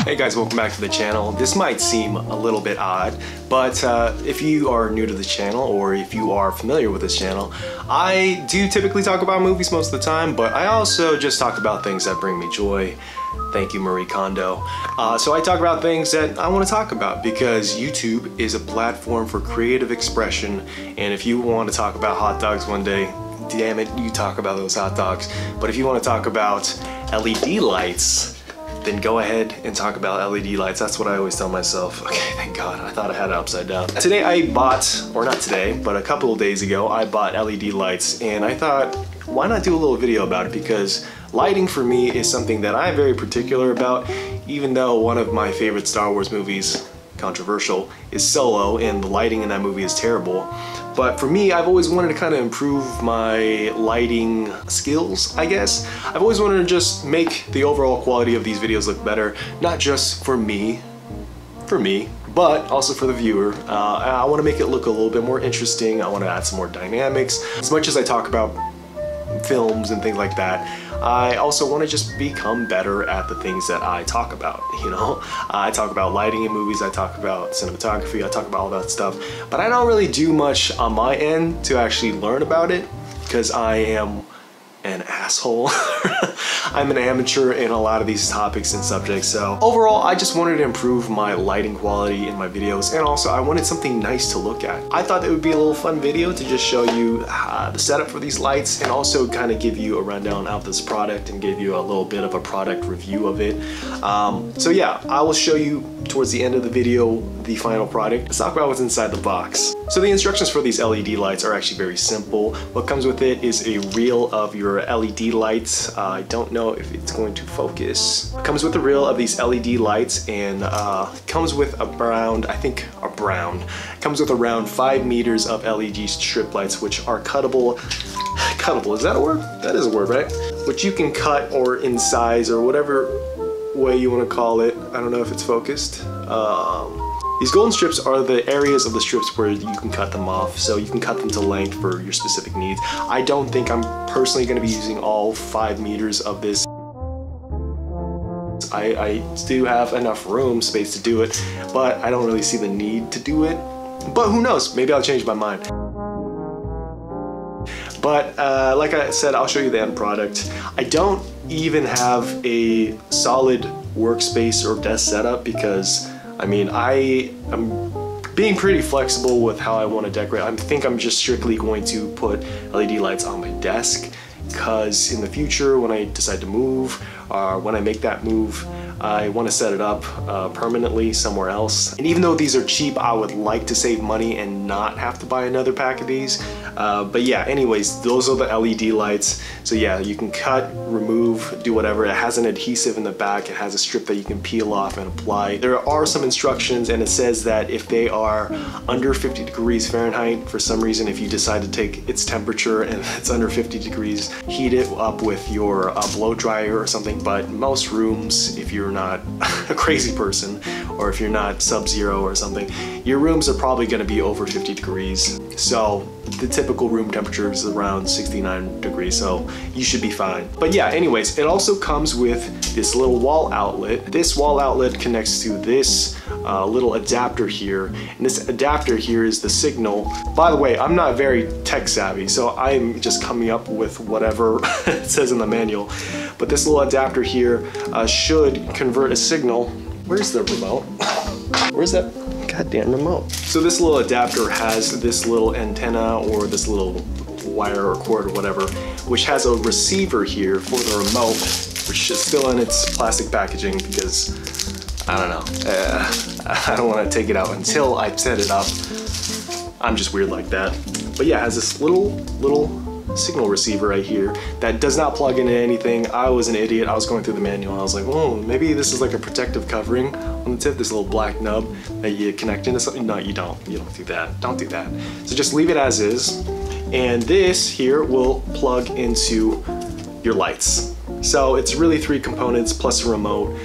Hey guys, welcome back to the channel. This might seem a little bit odd, but if you are new to the channel or if you are familiar with this channel, I do typically talk about movies most of the time, but I also just talk about things that bring me joy. Thank you, Marie Kondo. So I talk about things that I want to talk about because YouTube is a platform for creative expression, and if you want to talk about hot dogs one day, damn it, you talk about those hot dogs. But if you want to talk about LED lights, then go ahead and talk about LED lights. That's what I always tell myself. Okay, thank God, I thought I had it upside down. Today I bought, or not today, but a couple of days ago, I bought LED lights, and I thought, why not do a little video about it? Because lighting for me is something that I'm very particular about, even though one of my favorite Star Wars movies, controversial, is Solo, and the lighting in that movie is terrible. But for me, I've always wanted to kind of improve my lighting skills, I guess. I've always wanted to just make the overall quality of these videos look better, not just for me, but also for the viewer. I want to make it look a little bit more interesting. I want to add some more dynamics. As much as I talk about films and things like that, I also want to just become better at the things that I talk about, you know? I talk about lighting in movies, I talk about cinematography, I talk about all that stuff, but I don't really do much on my end to actually learn about it because I am an asshole. I'm an amateur in a lot of these topics and subjects, so overall I just wanted to improve my lighting quality in my videos, and also I wanted something nice to look at. I thought it would be a little fun video to just show you the setup for these lights and also kind of give you a rundown of this product and give you a little bit of a product review of it. So yeah, I will show you towards the end of the video the final product. Let's talk about what's inside the box. So the instructions for these LED lights are actually very simple. What comes with it is a reel of your LED lights. I don't know if it's going to focus. It comes with a reel of these LED lights, and comes with comes with around 5 meters of LED strip lights, which are cuttable. Cuttable, is that a word? That is a word, right? Which you can cut or in size or whatever way you want to call it. I don't know if it's focused. These golden strips are the areas of the strips where you can cut them off, so you can cut them to length for your specific needs. I don't think I'm personally going to be using all 5 meters of this. I do have enough room space to do it, but I don't really see the need to do it. But who knows, maybe I'll change my mind. But like I said, I'll show you the end product. I don't even have a solid workspace or desk setup because I mean, I am being pretty flexible with how I want to decorate. I think I'm just strictly going to put LED lights on my desk because in the future when I decide to move or when I make that move, I want to set it up permanently somewhere else. And even though these are cheap, I would like to save money and not have to buy another pack of these. But yeah, anyways, those are the LED lights. So yeah, you can cut, remove, do whatever. It has an adhesive in the back. It has a strip that you can peel off and apply. There are some instructions, and it says that if they are under 50 degrees Fahrenheit, for some reason, if you decide to take its temperature and it's under 50 degrees, heat it up with your blow dryer or something. But most rooms, if you're not a crazy person or if you're not sub-zero or something, your rooms are probably going to be over 50 degrees. So the typical room temperature is around 69 degrees, so you should be fine. But yeah, anyways, it also comes with this little wall outlet. This wall outlet connects to this little adapter here, and this adapter here is the signal. By the way, I'm not very tech savvy, so I'm just coming up with whatever it says in the manual. But this little adapter here should convert a signal. Where's the remote? Where's that goddamn remote? So this little adapter has this little antenna or this little wire or cord or whatever, which has a receiver here for the remote, which is still in its plastic packaging because I don't know. I don't want to take it out until I set it up. I'm just weird like that. But yeah, it has this little signal receiver right here that does not plug into anything. I was an idiot. I was going through the manual. I was like, oh, maybe this is like a protective covering on the tip, this little black nub that you connect into something. No, you don't. You don't do that. Don't do that. So just leave it as is. And this here will plug into your lights. So it's really 3 components plus a remote.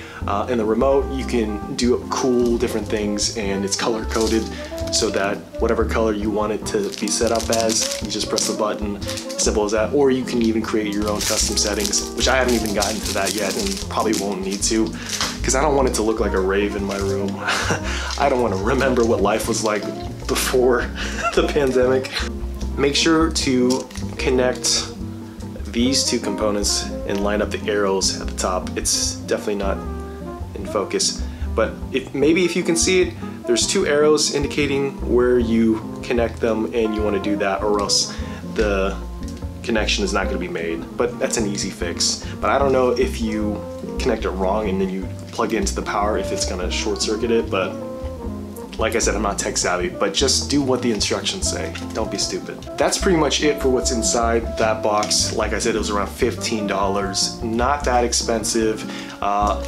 In the remote, you can do cool different things, and it's color coded. so that whatever color you want it to be set up as, you just press the button, simple as that. Or you can even create your own custom settings, which I haven't even gotten to that yet and probably won't need to, because I don't want it to look like a rave in my room. I don't want to remember what life was like before the pandemic. Make sure to connect these two components and line up the arrows at the top. It's definitely not in focus, but maybe if you can see it, there's two arrows indicating where you connect them, and you want to do that, or else the connection is not going to be made. But that's an easy fix. But I don't know if you connect it wrong and then you plug it into the power, if it's going to short circuit it. But like I said, I'm not tech savvy, but just do what the instructions say. Don't be stupid. That's pretty much it for what's inside that box. Like I said, it was around $15. Not that expensive.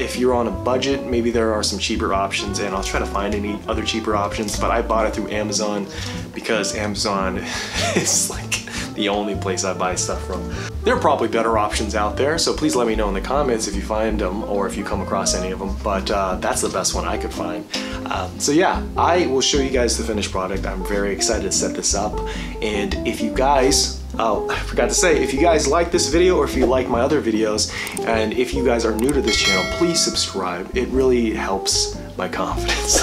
If you're on a budget, maybe there are some cheaper options, and I'll try to find any other cheaper options, but I bought it through Amazon because Amazon is like the only place I buy stuff from. There are probably better options out there, so please let me know in the comments if you find them or if you come across any of them, but that's the best one I could find. So yeah, I will show you guys the finished product. I'm very excited to set this up, and if you guys, oh, I forgot to say, if you guys like this video or if you like my other videos, and if you guys are new to this channel, please subscribe. It really helps my confidence.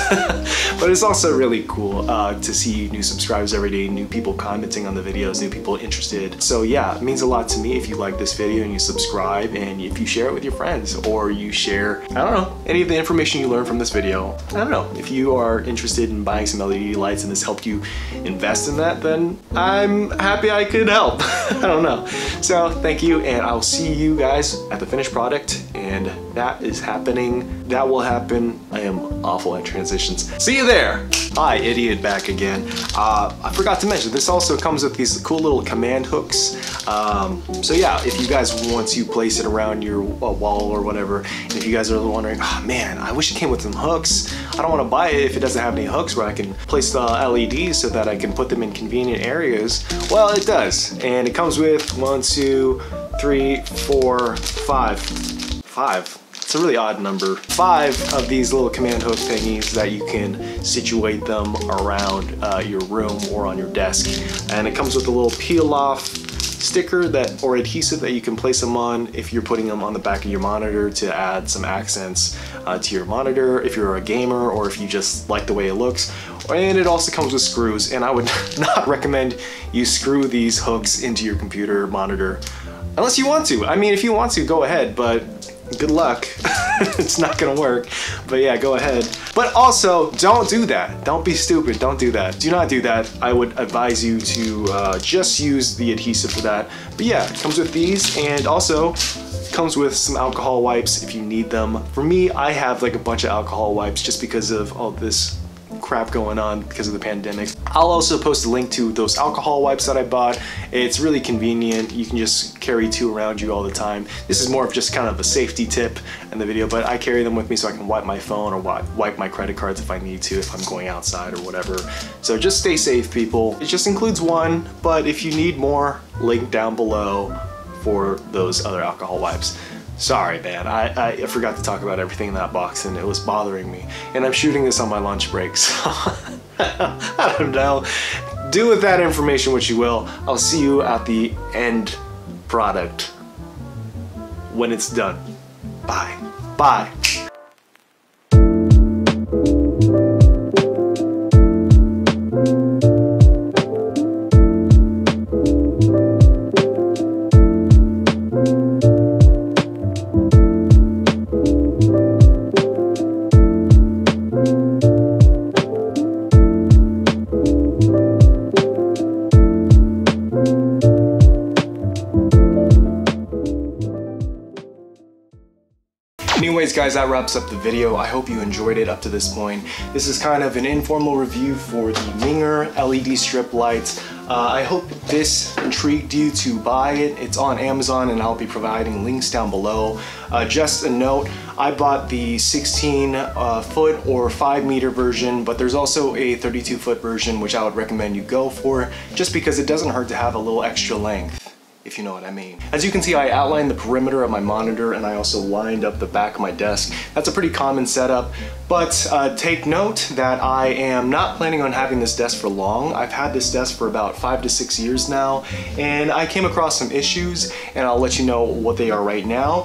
But it's also really cool to see new subscribers every day, new people commenting on the videos, new people interested. So yeah, it means a lot to me if you like this video and you subscribe, and if you share it with your friends, or you share, I don't know, any of the information you learn from this video. I don't know, if you are interested in buying some LED lights and this helped you invest in that, then I'm happy I could help. I don't know. So thank you, and I'll see you guys at the finished product, and that is happening. That will happen. I am awful at transitions. See you there. Hi, idiot, back again. I forgot to mention, this also comes with these cool little command hooks. So yeah, if you guys want to place it around your wall or whatever, and if you guys are wondering, oh man, I wish it came with some hooks. I don't want to buy it if it doesn't have any hooks where I can place the LEDs so that I can put them in convenient areas. Well, it does, and it comes with 1, 2, 3, 4, 5. 5. It's a really odd number. 5 of these little command hook thingies that you can situate them around your room or on your desk. And it comes with a little peel off sticker that, or adhesive, that you can place them on if you're putting them on the back of your monitor to add some accents to your monitor, if you're a gamer or if you just like the way it looks. And it also comes with screws, and I would not recommend you screw these hooks into your computer monitor unless you want to. I mean, if you want to, go ahead, but good luck. It's not gonna work, but yeah, go ahead. But also, don't do that. Don't be stupid, don't do that. Do not do that. I would advise you to just use the adhesive for that. But yeah, it comes with these, and also comes with some alcohol wipes if you need them. For me, I have like a bunch of alcohol wipes just because of all this crap going on because of the pandemic. I'll also post a link to those alcohol wipes that I bought. It's really convenient. You can just carry 2 around you all the time. This is more of just kind of a safety tip in the video, but I carry them with me so I can wipe my phone or wipe my credit cards if I need to, if I'm going outside or whatever. So just stay safe, people. It just includes 1, but if you need more, link down below for those other alcohol wipes. Sorry, man, I forgot to talk about everything in that box, and it was bothering me. And I'm shooting this on my lunch break, so I don't know. Do with that information what you will. I'll see you at the end product when it's done. Bye. Bye. Anyways guys, that wraps up the video. I hope you enjoyed it up to this point. This is kind of an informal review for the Minger LED strip lights. I hope this intrigued you to buy it. It's on Amazon, and I'll be providing links down below. Just a note, I bought the 16 foot or 5 meter version, but there's also a 32 foot version which I would recommend you go for, just because it doesn't hurt to have a little extra length if you know what I mean. As you can see, I outlined the perimeter of my monitor and I also lined up the back of my desk. That's a pretty common setup, but take note that I am not planning on having this desk for long. I've had this desk for about 5 to 6 years now, and I came across some issues, and I'll let you know what they are right now.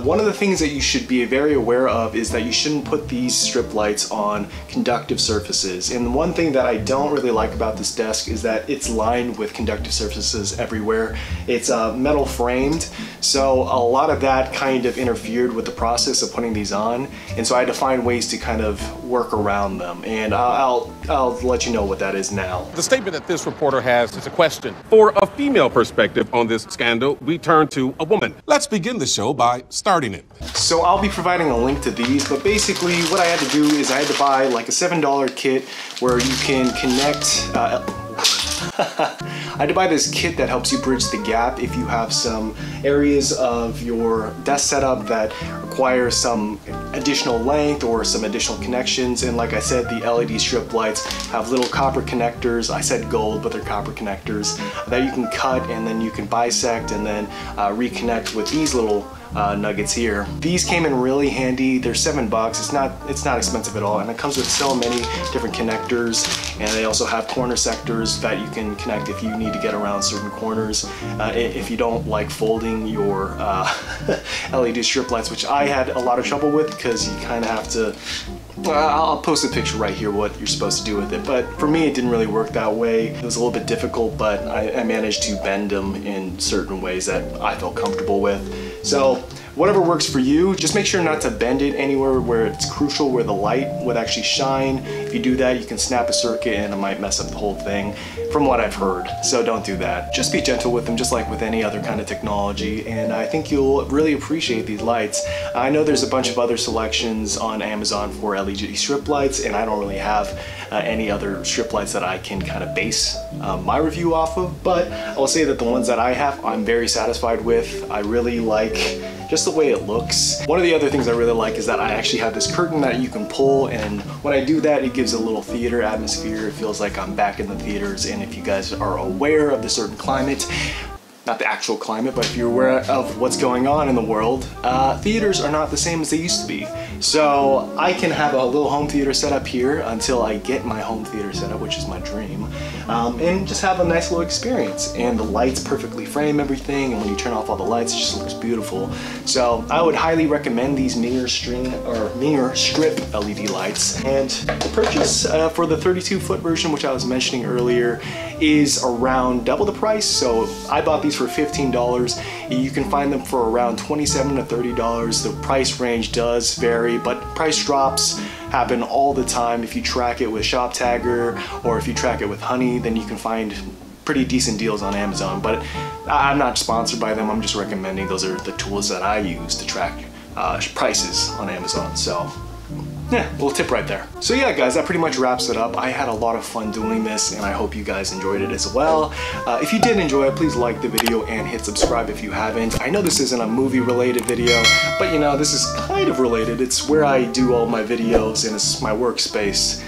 One of the things that you should be very aware of is that you shouldn't put these strip lights on conductive surfaces. And one thing that I don't really like about this desk is that it's lined with conductive surfaces everywhere. It's metal framed, so a lot of that kind of interfered with the process of putting these on, and so I had to find ways to kind of work around them, and I'll let you know what that is now. The statement that this reporter has is a question. For a female perspective on this scandal, we turn to a woman. Let's begin the show by starting it. So I'll be providing a link to these, but basically what I had to do is I had to buy like a $7 kit where you can connect I had to buy this kit that helps you bridge the gap if you have some areas of your desk setup that require some additional length or some additional connections. And like I said, the LED strip lights have little copper connectors. I said gold, but they're copper connectors that you can cut, and then you can bisect and then reconnect with these little nuggets here. These came in really handy. They're $7. It's not expensive at all, and it comes with so many different connectors, and they also have corner sectors that you can connect if you need to get around certain corners. If you don't like folding your LED strip lights, which I had a lot of trouble with because you kind of have to. I'll post a picture right here what you're supposed to do with it, but for me it didn't really work that way. It was a little bit difficult, but I managed to bend them in certain ways that I felt comfortable with. So whatever works for you, just make sure not to bend it anywhere where it's crucial, where the light would actually shine. If you do that, you can snap a circuit and it might mess up the whole thing, from what I've heard. So don't do that. Just be gentle with them, just like with any other kind of technology, and I think you'll really appreciate these lights. I know there's a bunch of other selections on Amazon for LED strip lights, and I don't really have any other strip lights that I can kind of base my review off of, but I'll say that the ones that I have, I'm very satisfied with. I really like just the way it looks. One of the other things I really like is that I actually have this curtain that you can pull, and when I do that, it gives a little theater atmosphere. It feels like I'm back in the theaters, and if you guys are aware of the certain climate, not the actual climate, but if you're aware of what's going on in the world, theaters are not the same as they used to be. So I can have a little home theater set up here until I get my home theater set up, which is my dream, and just have a nice little experience. And the lights perfectly frame everything, and when you turn off all the lights, it just looks beautiful. So I would highly recommend these Minger strip LED lights. And the purchase for the 32-foot version, which I was mentioning earlier, is around double the price. So I bought these for $15. You can find them for around $27 to $30. The price range does vary, but price drops happen all the time. If you track it with Shop Tagger or if you track it with Honey, then you can find pretty decent deals on Amazon. But I'm not sponsored by them. I'm just recommending those are the tools that I use to track prices on Amazon. So yeah, little tip right there. So yeah, guys, that pretty much wraps it up. I had a lot of fun doing this, and I hope you guys enjoyed it as well. If you did enjoy it, please like the video and hit subscribe if you haven't. I know this isn't a movie-related video, but you know, this is kind of related. It's where I do all my videos, and it's my workspace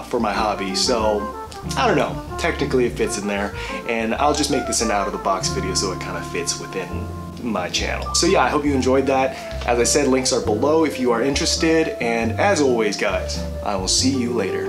for my hobby. So I don't know, technically it fits in there, and I'll just make this an out-of-the-box video so it kind of fits within my channel. So yeah, I hope you enjoyed that. As I said, links are below if you are interested, and as always, guys, I will see you later.